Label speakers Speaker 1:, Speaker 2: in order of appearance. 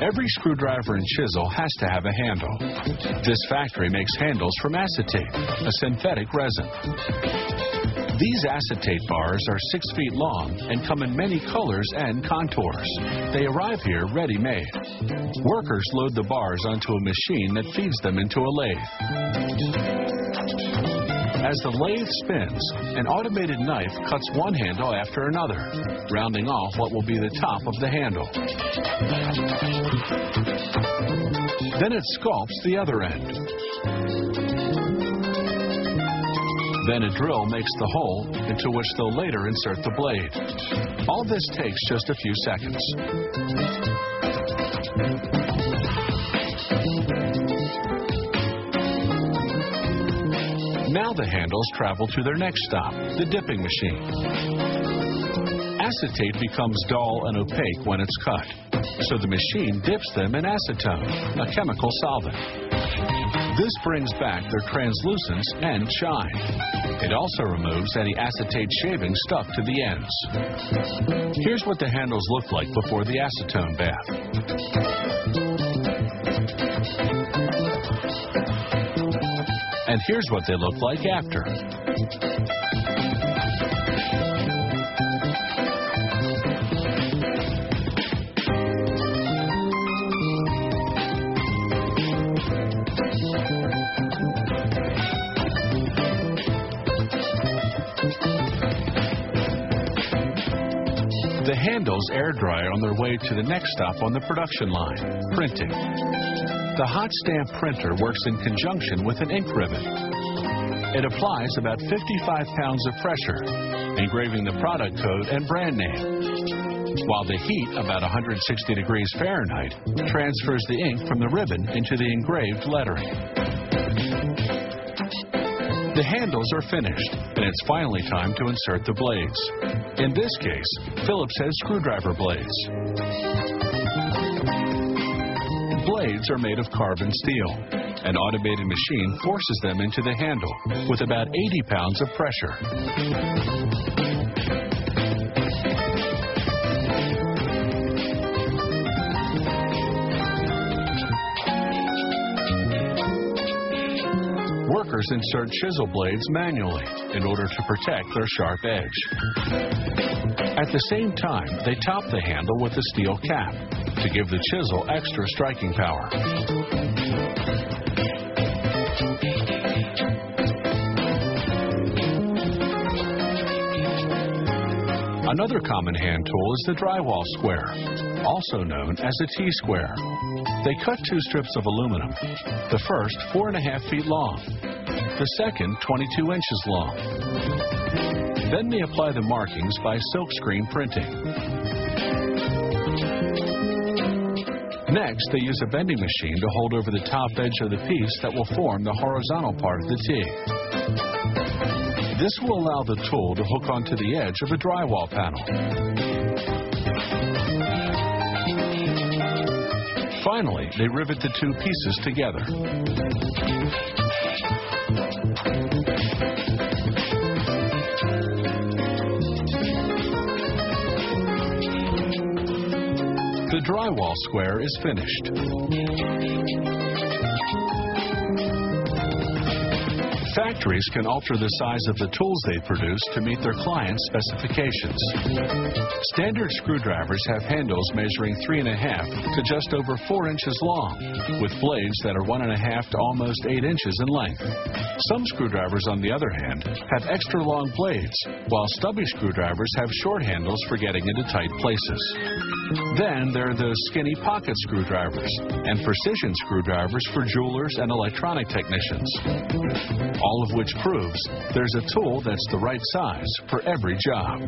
Speaker 1: Every screwdriver and chisel has to have a handle. This factory makes handles from acetate, a synthetic resin. These acetate bars are 6 feet long and come in many colors and contours. They arrive here ready-made. Workers load the bars onto a machine that feeds them into a lathe. As the lathe spins, an automated knife cuts one handle after another, rounding off what will be the top of the handle. Then it sculpts the other end. Then a drill makes the hole into which they'll later insert the blade. All this takes just a few seconds. Now the handles travel to their next stop, the dipping machine. Acetate becomes dull and opaque when it's cut, so the machine dips them in acetone, a chemical solvent. This brings back their translucence and shine. It also removes any acetate shaving stuck to the ends. Here's what the handles look like before the acetone bath. And here's what they look like after. The handles air dry on their way to the next stop on the production line, printing. The hot stamp printer works in conjunction with an ink ribbon. It applies about 55 pounds of pressure, engraving the product code and brand name, while the heat, about 160 degrees Fahrenheit, transfers the ink from the ribbon into the engraved lettering. The handles are finished, and it's finally time to insert the blades. In this case, Phillips has screwdriver blades. Blades are made of carbon steel. An automated machine forces them into the handle with about 80 pounds of pressure. Workers insert chisel blades manually in order to protect their sharp edge. At the same time, they top the handle with a steel cap to give the chisel extra striking power. Another common hand tool is the drywall square, also known as a T-square. They cut 2 strips of aluminum, the first 4.5 feet long, the second 22 inches long. Then they apply the markings by silkscreen printing. Next, they use a bending machine to hold over the top edge of the piece that will form the horizontal part of the T. This will allow the tool to hook onto the edge of a drywall panel. Finally, they rivet the 2 pieces together. The drywall square is finished. Factories can alter the size of the tools they produce to meet their clients' specifications. Standard screwdrivers have handles measuring 3.5 to just over 4 inches long, with blades that are 1.5 to almost 8 inches in length. Some screwdrivers, on the other hand, have extra long blades, while stubby screwdrivers have short handles for getting into tight places. Then there are those skinny pocket screwdrivers and precision screwdrivers for jewelers and electronic technicians. All of which proves there's a tool that's the right size for every job.